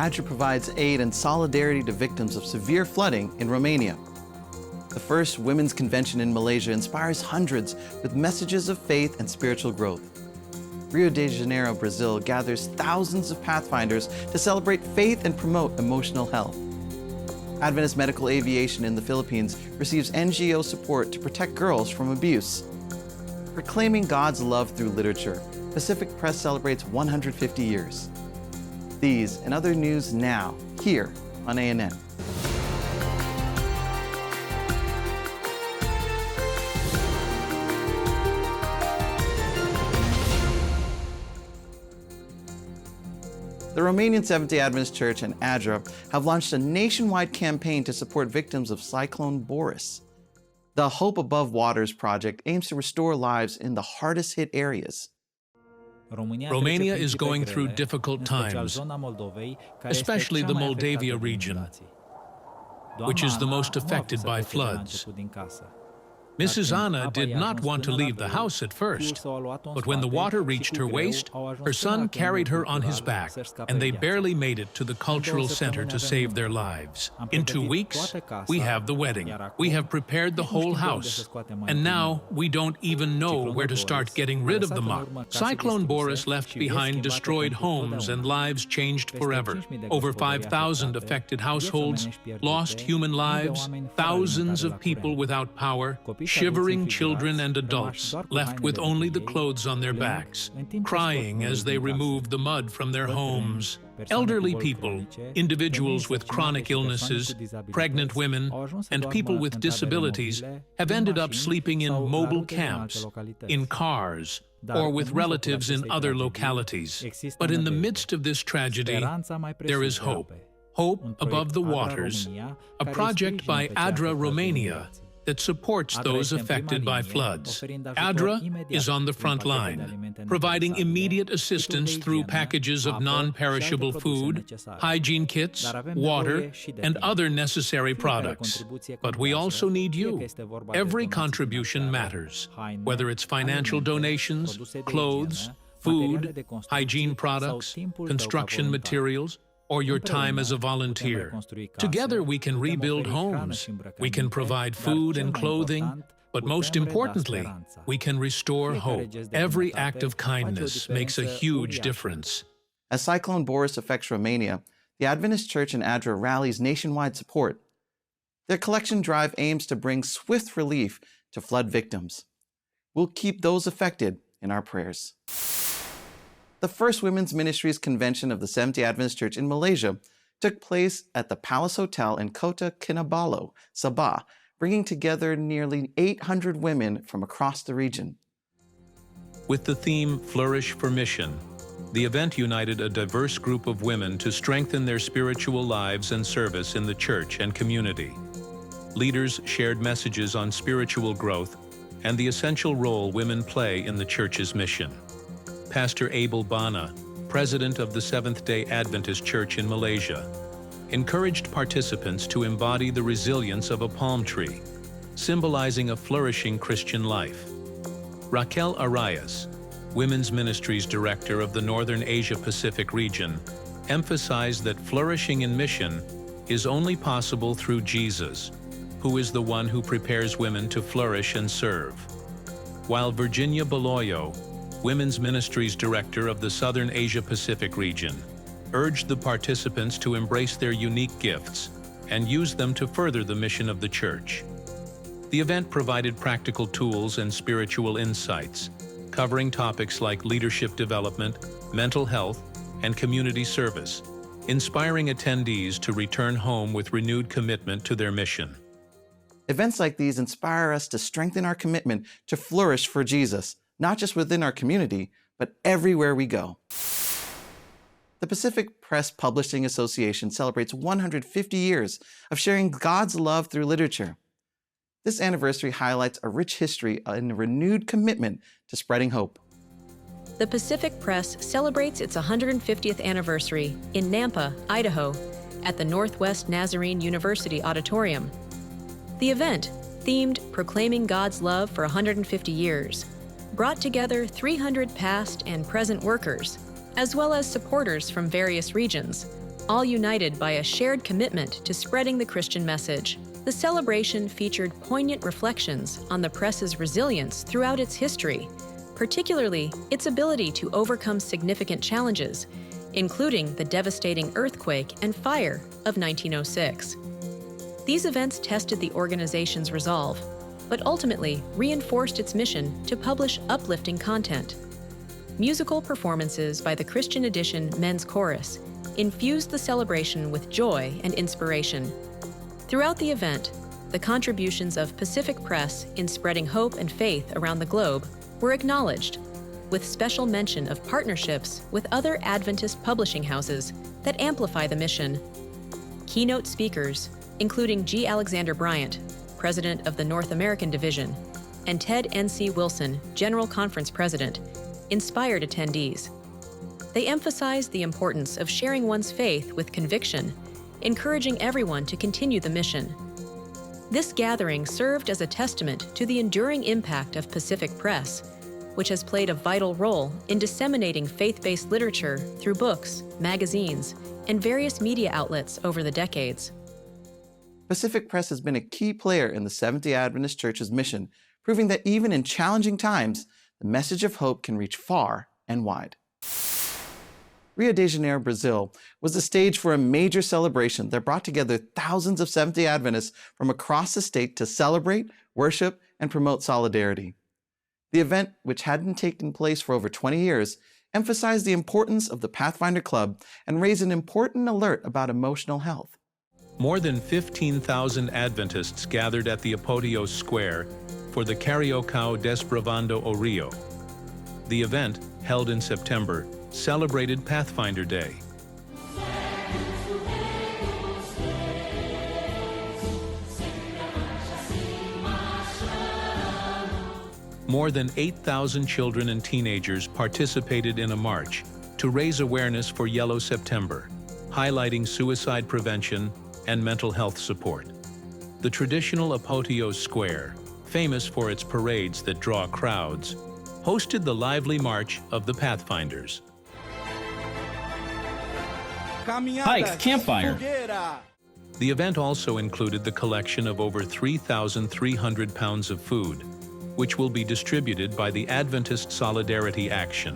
ADRA provides aid and solidarity to victims of severe flooding in Romania. The first women's convention in Malaysia inspires hundreds with messages of faith and spiritual growth. Rio de Janeiro, Brazil gathers thousands of Pathfinders to celebrate faith and promote emotional health. Adventist Medical Aviation in the Philippines receives NGO support to protect girls from abuse. Proclaiming God's love through literature, Pacific Press celebrates 150 years. These and other news now, here on ANN. The Romanian Seventh-day Adventist Church and ADRA have launched a nationwide campaign to support victims of Cyclone Boris. The Hope Above Waters project aims to restore lives in the hardest-hit areas. Romania is going through difficult times, especially the Moldavia region, which is the most affected by floods. Mrs. Anna did not want to leave the house at first, but when the water reached her waist, her son carried her on his back, and they barely made it to the cultural center to save their lives. In 2 weeks, we have the wedding. We have prepared the whole house, and now we don't even know where to start getting rid of the muck. Cyclone Boris left behind destroyed homes and lives changed forever. Over 5,000 affected households, lost human lives, thousands of people without power, shivering children and adults left with only the clothes on their backs, crying as they removed the mud from their homes. Elderly people, individuals with chronic illnesses, pregnant women, and people with disabilities have ended up sleeping in mobile camps, in cars, or with relatives in other localities. But in the midst of this tragedy, there is hope. Hope Above the Waters, a project by ADRA Romania that supports those affected by floods. ADRA is on the front line, providing immediate assistance through packages of non-perishable food, hygiene kits, water, and other necessary products. But we also need you. Every contribution matters, whether it's financial donations, clothes, food, hygiene products, construction materials, or your time as a volunteer. Together we can rebuild homes, we can provide food and clothing, but most importantly, we can restore hope. Every act of kindness makes a huge difference. As Cyclone Boris affects Romania, the Adventist Church and ADRA rallies nationwide support. Their collection drive aims to bring swift relief to flood victims. We'll keep those affected in our prayers. The first Women's Ministries Convention of the Seventh-day Adventist Church in Malaysia took place at the Palace Hotel in Kota Kinabalu, Sabah, bringing together nearly 800 women from across the region. With the theme Flourish for Mission, the event united a diverse group of women to strengthen their spiritual lives and service in the church and community. Leaders shared messages on spiritual growth and the essential role women play in the church's mission. Pastor Abel Bana, president of the Seventh-day Adventist Church in Malaysia, encouraged participants to embody the resilience of a palm tree, symbolizing a flourishing Christian life. Raquel Arias, Women's Ministries Director of the Northern Asia-Pacific region, emphasized that flourishing in mission is only possible through Jesus, who is the one who prepares women to flourish and serve. While Virginia Beloyo, Women's Ministries Director of the Southern Asia-Pacific region, urged the participants to embrace their unique gifts and use them to further the mission of the church. The event provided practical tools and spiritual insights, covering topics like leadership development, mental health, and community service, inspiring attendees to return home with renewed commitment to their mission. Events like these inspire us to strengthen our commitment to flourish for Jesus, not just within our community, but everywhere we go. The Pacific Press Publishing Association celebrates 150 years of sharing God's love through literature. This anniversary highlights a rich history and a renewed commitment to spreading hope. The Pacific Press celebrates its 150th anniversary in Nampa, Idaho, at the Northwest Nazarene University Auditorium. The event, themed Proclaiming God's Love for 150 Years, brought together 300 past and present workers, as well as supporters from various regions, all united by a shared commitment to spreading the Christian message. The celebration featured poignant reflections on the press's resilience throughout its history, particularly its ability to overcome significant challenges, including the devastating earthquake and fire of 1906. These events tested the organization's resolve, but ultimately reinforced its mission to publish uplifting content. Musical performances by the Christian Edition Men's Chorus infused the celebration with joy and inspiration. Throughout the event, the contributions of Pacific Press in spreading hope and faith around the globe were acknowledged, with special mention of partnerships with other Adventist publishing houses that amplify the mission. Keynote speakers, including G. Alexander Bryant, President of the North American Division, and Ted N.C. Wilson, General Conference President, inspired attendees. They emphasized the importance of sharing one's faith with conviction, encouraging everyone to continue the mission. This gathering served as a testament to the enduring impact of Pacific Press, which has played a vital role in disseminating faith-based literature through books, magazines, and various media outlets over the decades. Pacific Press has been a key player in the Seventh-day Adventist Church's mission, proving that even in challenging times, the message of hope can reach far and wide. Rio de Janeiro, Brazil, was the stage for a major celebration that brought together thousands of Seventh-day Adventists from across the state to celebrate, worship, and promote solidarity. The event, which hadn't taken place for over 20 years, emphasized the importance of the Pathfinder Club and raised an important alert about emotional health. More than 15,000 Adventists gathered at the Apoteos Square for the Cariocal Desbravando o Rio. The event, held in September, celebrated Pathfinder Day. More than 8,000 children and teenagers participated in a march to raise awareness for Yellow September, highlighting suicide prevention and mental health support. The traditional Apoteos Square, famous for its parades that draw crowds, hosted the lively march of the Pathfinders. Hike, campfire. The event also included the collection of over 3,300 pounds of food, which will be distributed by the Adventist Solidarity Action.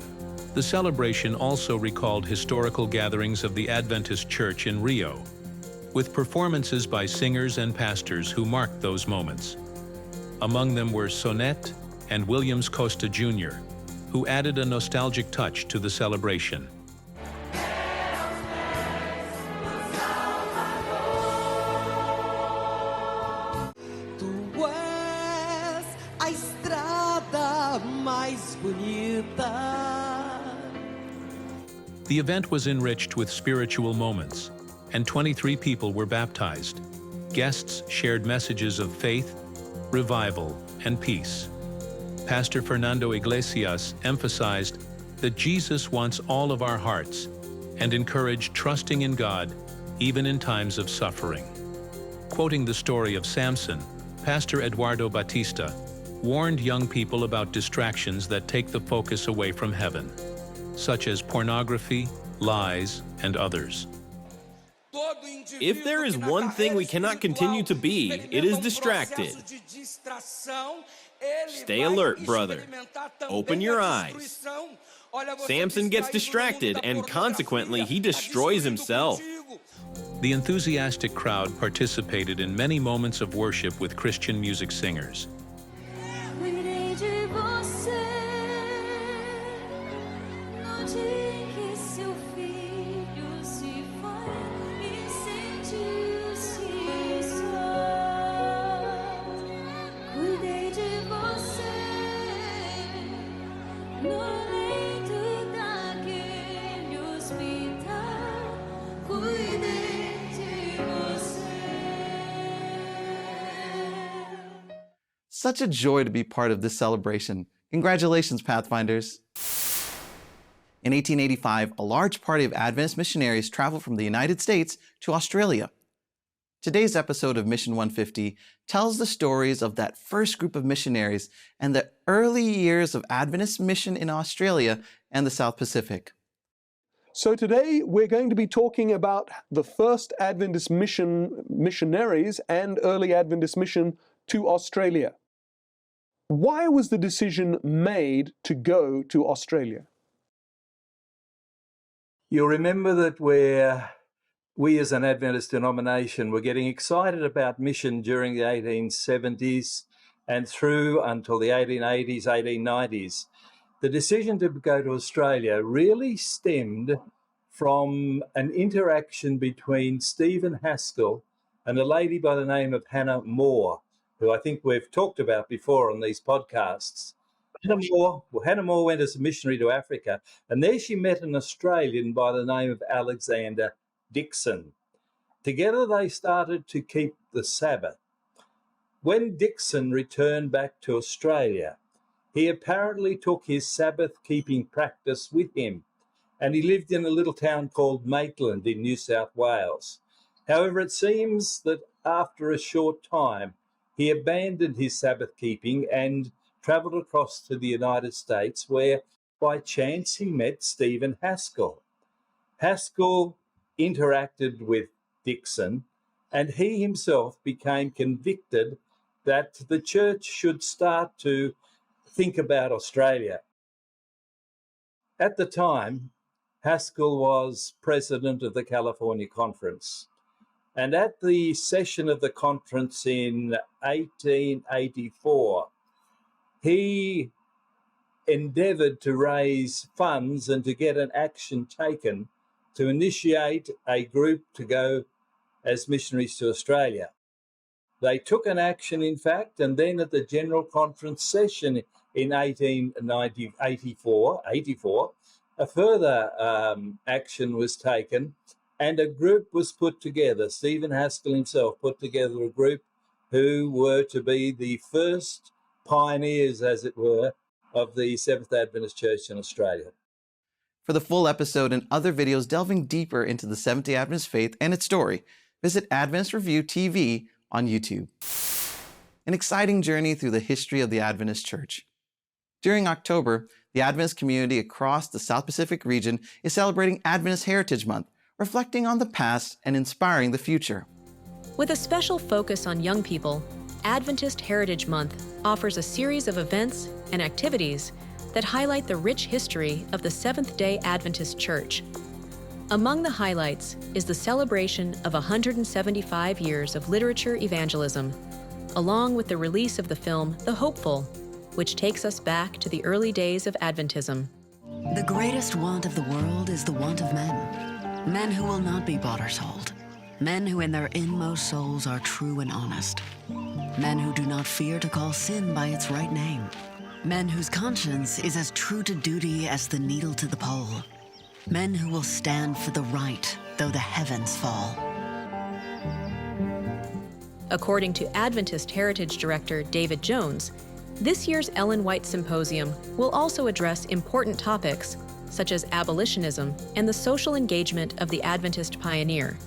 The celebration also recalled historical gatherings of the Adventist Church in Rio, with performances by singers and pastors who marked those moments. Among them were Sonette and Williams Costa Jr., who added a nostalgic touch to the celebration. The event was enriched with spiritual moments, and 23 people were baptized. Guests shared messages of faith, revival, and peace. Pastor Fernando Iglesias emphasized that Jesus wants all of our hearts and encouraged trusting in God even in times of suffering. Quoting the story of Samson, Pastor Eduardo Batista warned young people about distractions that take the focus away from heaven, such as pornography, lies, and others. If there is one thing we cannot continue to be, it is distracted. Stay alert, brother. Open your eyes. Samson gets distracted, and consequently, he destroys himself. The enthusiastic crowd participated in many moments of worship with Christian music singers. Such a joy to be part of this celebration. Congratulations, Pathfinders. In 1885, a large party of Adventist missionaries traveled from the United States to Australia. Today's episode of Mission 150 tells the stories of that first group of missionaries and the early years of Adventist mission in Australia and the South Pacific. So today we're going to be talking about the first Adventist missionaries and early Adventist mission to Australia. Why was the decision made to go to Australia? You'll remember that we as an Adventist denomination were getting excited about mission during the 1870s and through until the 1880s, 1890s. The decision to go to Australia really stemmed from an interaction between Stephen Haskell and a lady by the name of Hannah More, who I think we've talked about before on these podcasts. Hannah More went as a missionary to Africa, and there she met an Australian by the name of Alexander Dixon. Together they started to keep the Sabbath. When Dixon returned back to Australia, he apparently took his Sabbath-keeping practice with him, and he lived in a little town called Maitland in New South Wales. However, it seems that after a short time, he abandoned his Sabbath-keeping and travelled across to the United States, where by chance he met Stephen Haskell. Haskell interacted with Dixon, and he himself became convicted that the church should start to think about Australia. At the time, Haskell was president of the California Conference, and at the session of the conference in 1884, he endeavoured to raise funds and to get an action taken to initiate a group to go as missionaries to Australia. They took an action, in fact, and then at the General Conference session in 1884, a further action was taken, and a group was put together. Stephen Haskell himself put together a group who were to be the first pioneers, as it were, of the Seventh-day Adventist Church in Australia. For the full episode and other videos delving deeper into the Seventh-day Adventist faith and its story, visit Adventist Review TV on YouTube. An exciting journey through the history of the Adventist Church. During October, the Adventist community across the South Pacific region is celebrating Adventist Heritage Month, reflecting on the past and inspiring the future. With a special focus on young people, Adventist Heritage Month offers a series of events and activities that highlight the rich history of the Seventh-day Adventist Church. Among the highlights is the celebration of 175 years of literature evangelism, along with the release of the film The Hopeful, which takes us back to the early days of Adventism. The greatest want of the world is the want of men. Men who will not be bought or sold. Men who in their inmost souls are true and honest. Men who do not fear to call sin by its right name. Men whose conscience is as true to duty as the needle to the pole. Men who will stand for the right, though the heavens fall. According to Adventist Heritage Director David Jones, this year's Ellen White Symposium will also address important topics such as abolitionism and the social engagement of the Adventist pioneer,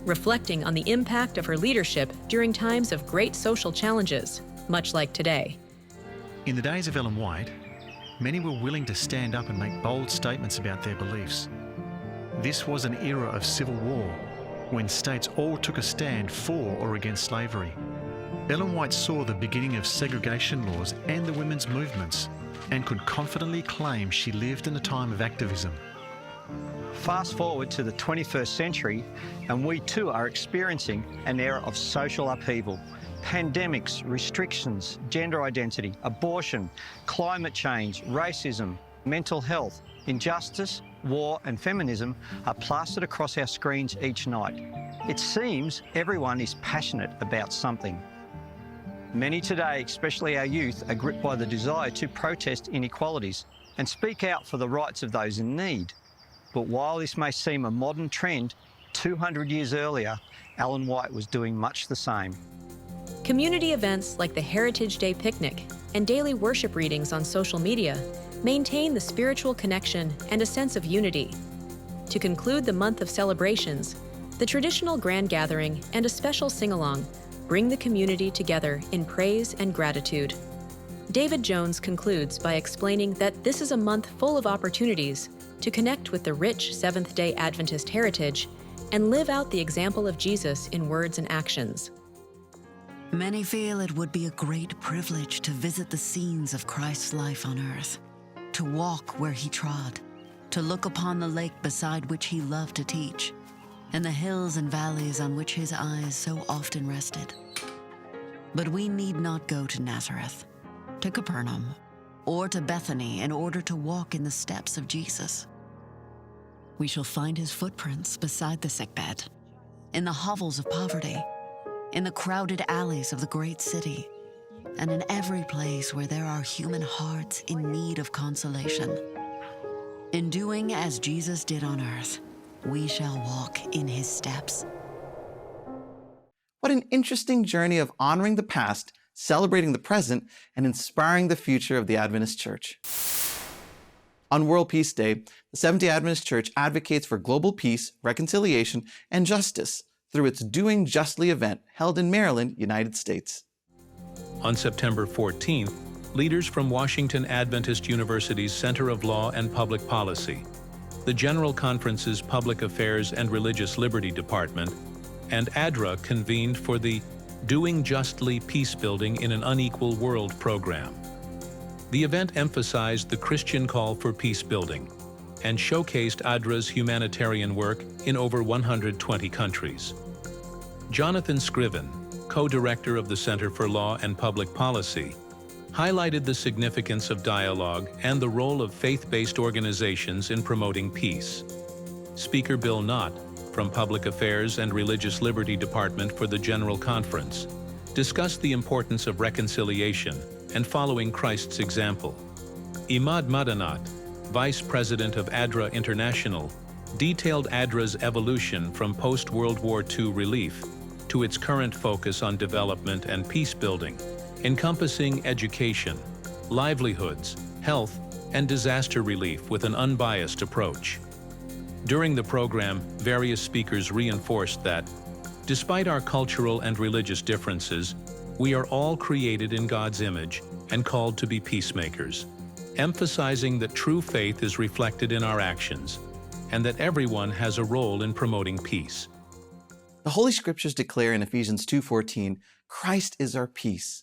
reflecting on the impact of her leadership during times of great social challenges, much like today. In the days of Ellen White, many were willing to stand up and make bold statements about their beliefs. This was an era of civil war, when states all took a stand for or against slavery. Ellen White saw the beginning of segregation laws and the women's movements, and could confidently claim she lived in a time of activism. Fast forward to the 21st century, and we too are experiencing an era of social upheaval. Pandemics, restrictions, gender identity, abortion, climate change, racism, mental health, injustice, war and feminism are plastered across our screens each night. It seems everyone is passionate about something. Many today, especially our youth, are gripped by the desire to protest inequalities and speak out for the rights of those in need. But while this may seem a modern trend, 200 years earlier, Ellen White was doing much the same. Community events like the Heritage Day Picnic and daily worship readings on social media maintain the spiritual connection and a sense of unity. To conclude the month of celebrations, the traditional grand gathering and a special sing-along bring the community together in praise and gratitude. David Jones concludes by explaining that this is a month full of opportunities to connect with the rich Seventh-day Adventist heritage and live out the example of Jesus in words and actions. Many feel it would be a great privilege to visit the scenes of Christ's life on earth, to walk where he trod, to look upon the lake beside which he loved to teach, and the hills and valleys on which his eyes so often rested. But we need not go to Nazareth, to Capernaum, or to Bethany in order to walk in the steps of Jesus. We shall find his footprints beside the sickbed, in the hovels of poverty, in the crowded alleys of the great city, and in every place where there are human hearts in need of consolation. In doing as Jesus did on earth, we shall walk in his steps. What an interesting journey of honoring the past, celebrating the present, and inspiring the future of the Adventist Church. On World Peace Day, the Seventh-day Adventist Church advocates for global peace, reconciliation, and justice through its Doing Justly event held in Maryland, United States. On September 14th, leaders from Washington Adventist University's Center of Law and Public Policy, the General Conference's Public Affairs and Religious Liberty Department, and ADRA convened for the Doing Justly Peace Building in an Unequal World program. The event emphasized the Christian call for peace building and showcased ADRA's humanitarian work in over 120 countries. Jonathan Scriven, co-director of the Center for Law and Public Policy, highlighted the significance of dialogue and the role of faith-based organizations in promoting peace. Speaker Bill Knott, from Public Affairs and Religious Liberty Department for the General Conference, discussed the importance of reconciliation and following Christ's example. Imad Madanat, Vice President of ADRA International, detailed ADRA's evolution from post-World War II relief to its current focus on development and peace building, encompassing education, livelihoods, health, and disaster relief with an unbiased approach. During the program, various speakers reinforced that, despite our cultural and religious differences, we are all created in God's image and called to be peacemakers, emphasizing that true faith is reflected in our actions and that everyone has a role in promoting peace. The Holy Scriptures declare in Ephesians 2:14, Christ is our peace.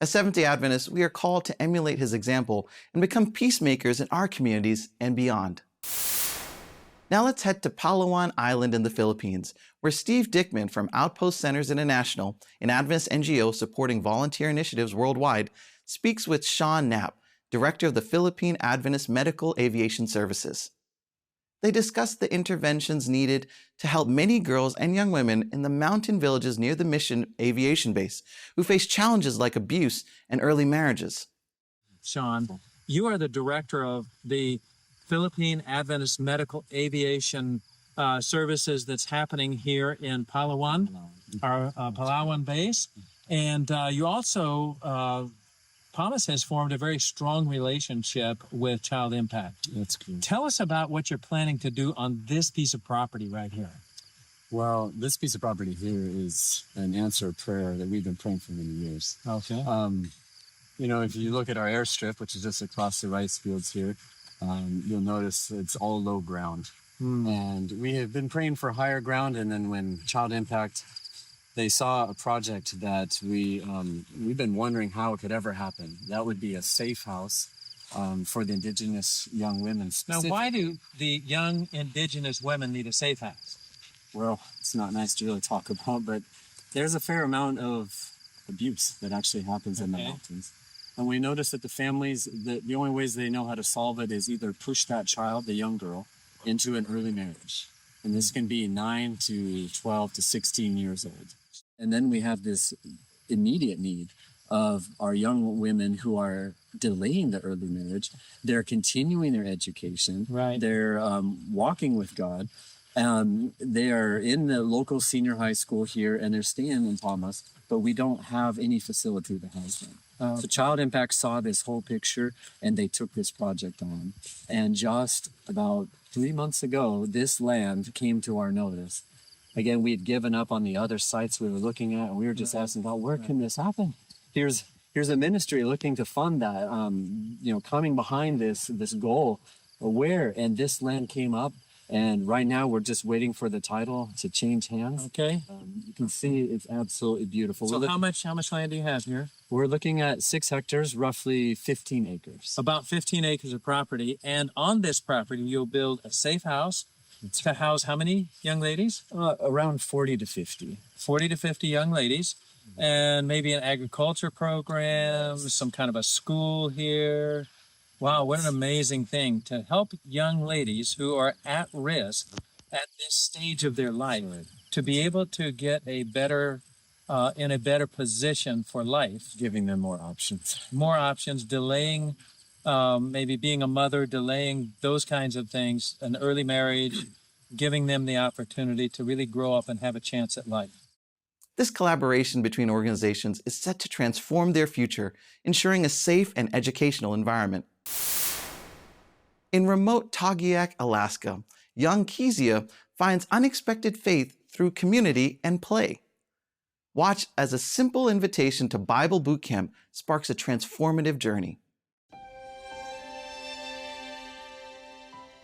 As Seventh-day Adventists, we are called to emulate his example and become peacemakers in our communities and beyond. Now let's head to Palawan Island in the Philippines, where Steve Dickman from Outpost Centers International, an Adventist NGO supporting volunteer initiatives worldwide, speaks with Sean Knapp, director of the Philippine Adventist Medical Aviation Services. They discuss the interventions needed to help many girls and young women in the mountain villages near the mission aviation base who face challenges like abuse and early marriages. Sean, you are the director of the Philippine Adventist Medical Aviation Services that's happening here in Palawan, our Palawan base. And you also, Thomas has formed a very strong relationship with Child Impact. That's cool. Tell us about what you're planning to do on this piece of property right here. Well, this piece of property here is an answered prayer that we've been praying for many years. Okay. You know, if you look at our airstrip, which is just across the rice fields here, you'll notice it's all low ground. And we have been praying for higher ground, and then when Child Impact, they saw a project that we've been wondering how it could ever happen. That would be a safe house for the indigenous young women. Now, why do the young indigenous women need a safe house? Well, it's not nice to really talk about, but there's a fair amount of abuse that actually happens in the mountains. And we notice that the families, the only ways they know how to solve it is either push that child, the young girl, into an early marriage. And this can be 9 to 12 to 16 years old. And then we have this immediate need of our young women who are delaying the early marriage. They're continuing their education. Right. They're walking with God. They are in the local senior high school here, and they're staying in Thomas, but we don't have any facility that has them. So Child Impact saw this whole picture, and they took this project on. And just about 3 months ago, this land came to our notice. Again, we had given up on the other sites we were looking at, and we were just asking God, where can this happen? Here's a ministry looking to fund that, coming behind this goal. aware, and this land came up. And right now, we're just waiting for the title to change hands. Okay. You can see it's absolutely beautiful. So how much land do you have here? We're looking at 6 hectares, roughly 15 acres. About 15 acres of property. And on this property, you'll build a safe house to house how many young ladies? Around 40 to 50. 40 to 50 young ladies. And maybe an agriculture program, some kind of a school here. Wow, what an amazing thing to help young ladies who are at risk at this stage of their life to be able to get a better, in a better position for life. Giving them more options. More options, delaying maybe being a mother, delaying those kinds of things, an early marriage, giving them the opportunity to really grow up and have a chance at life. This collaboration between organizations is set to transform their future, ensuring a safe and educational environment. In remote Togiak, Alaska, young Kezia finds unexpected faith through community and play. Watch as a simple invitation to Bible Boot Camp sparks a transformative journey.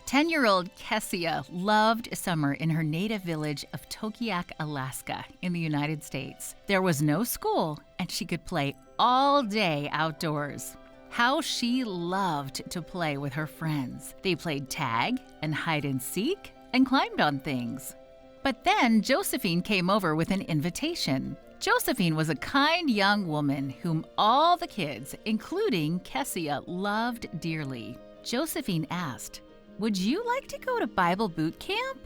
10-year-old Kessia loved summer in her native village of Togiak, Alaska, in the United States. There was no school, and she could play all day outdoors. How she loved to play with her friends. They played tag and hide and seek and climbed on things. But then Josephine came over with an invitation. Josephine was a kind young woman whom all the kids, including Kessia, loved dearly. Josephine asked, "Would you like to go to Bible Boot Camp?"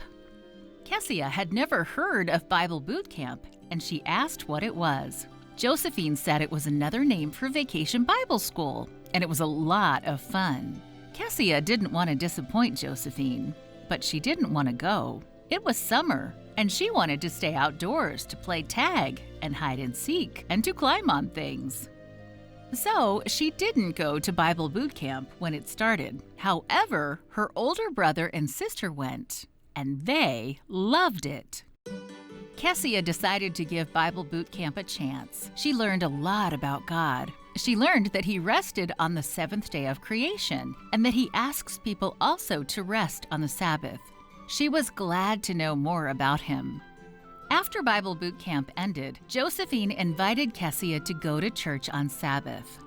Kessia had never heard of Bible Boot Camp, and she asked what it was. Josephine said it was another name for Vacation Bible School, and it was a lot of fun. Kessia didn't want to disappoint Josephine, but she didn't want to go. It was summer, and she wanted to stay outdoors to play tag and hide and seek and to climb on things. So she didn't go to Bible Boot Camp when it started. However, her older brother and sister went, and they loved it. Kessia decided to give Bible Boot Camp a chance. She learned a lot about God. She learned that He rested on the seventh day of creation, and that He asks people also to rest on the Sabbath. She was glad to know more about Him. After Bible Boot Camp ended, Josephine invited Kessia to go to church on Sabbath.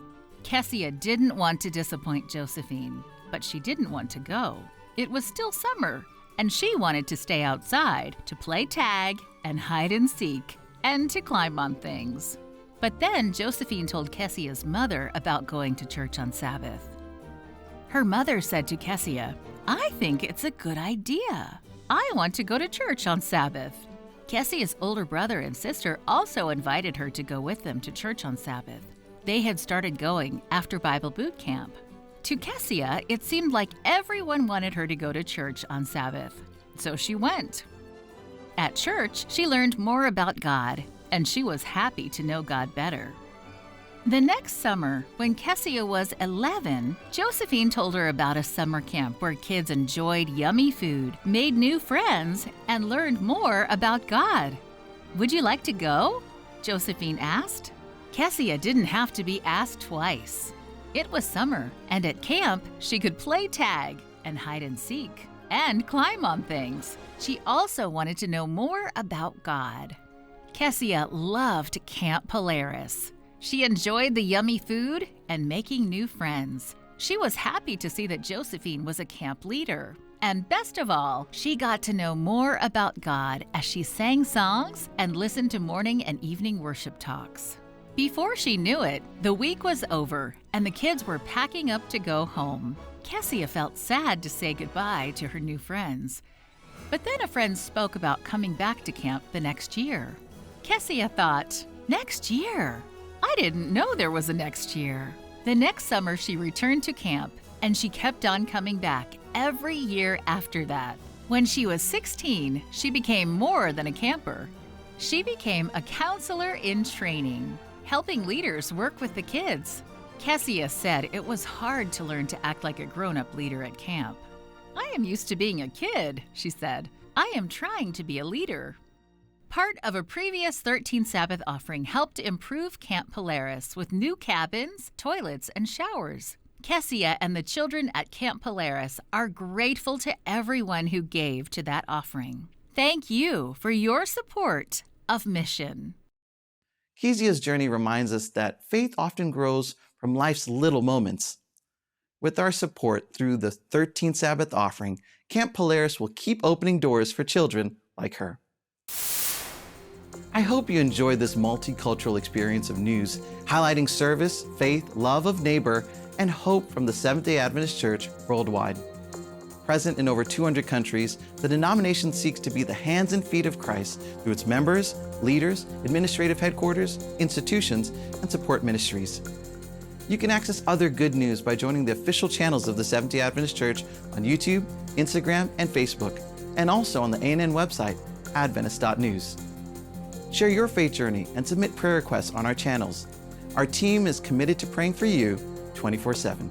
Kessia didn't want to disappoint Josephine, but she didn't want to go. It was still summer, and she wanted to stay outside to play tag and hide and seek and to climb on things. But then Josephine told Kessia's mother about going to church on Sabbath. Her mother said to Kessia, "I think it's a good idea. I want to go to church on Sabbath." Kessia's older brother and sister also invited her to go with them to church on Sabbath. They had started going after Bible Boot Camp. To Kessia, it seemed like everyone wanted her to go to church on Sabbath, so she went. At church, she learned more about God, and she was happy to know God better. The next summer, when Kessia was 11, Josephine told her about a summer camp where kids enjoyed yummy food, made new friends, and learned more about God. "Would you like to go?" Josephine asked. Kessia didn't have to be asked twice. It was summer, and at camp, she could play tag and hide and seek and climb on things. She also wanted to know more about God. Kessia loved Camp Polaris. She enjoyed the yummy food and making new friends. She was happy to see that Josephine was a camp leader. And best of all, she got to know more about God as she sang songs and listened to morning and evening worship talks. Before she knew it, the week was over and the kids were packing up to go home. Kessia felt sad to say goodbye to her new friends. But then a friend spoke about coming back to camp the next year. Kessia thought, "Next year? I didn't know there was a next year." The next summer, she returned to camp, and she kept on coming back every year after that. When she was 16, she became more than a camper. She became a counselor in training, helping leaders work with the kids. Kessia said it was hard to learn to act like a grown-up leader at camp. "I am used to being a kid," she said. "I am trying to be a leader." Part of a previous 13 Sabbath offering helped improve Camp Polaris with new cabins, toilets, and showers. Kessia and the children at Camp Polaris are grateful to everyone who gave to that offering. Thank you for your support of mission. Kezia's journey reminds us that faith often grows from life's little moments. With our support through the 13th Sabbath offering, Camp Polaris will keep opening doors for children like her. I hope you enjoyed this multicultural experience of news, highlighting service, faith, love of neighbor, and hope from the Seventh-day Adventist Church worldwide. Present in over 200 countries, the denomination seeks to be the hands and feet of Christ through its members, leaders, administrative headquarters, institutions, and support ministries. You can access other good news by joining the official channels of the Seventh-day Adventist Church on YouTube, Instagram, and Facebook, and also on the ANN website, adventist.news. Share your faith journey and submit prayer requests on our channels. Our team is committed to praying for you 24/7.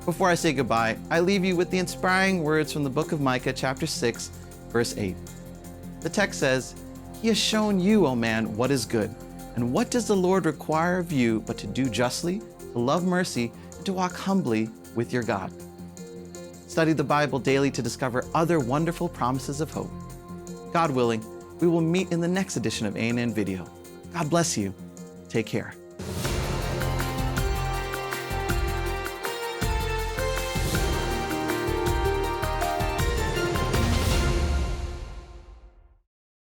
Before I say goodbye, I leave you with the inspiring words from the book of Micah, chapter 6, verse 8. The text says, "He has shown you, O man, what is good. And what does the Lord require of you but to do justly, to love mercy, and to walk humbly with your God?" Study the Bible daily to discover other wonderful promises of hope. God willing, we will meet in the next edition of ANN Video. God bless you. Take care.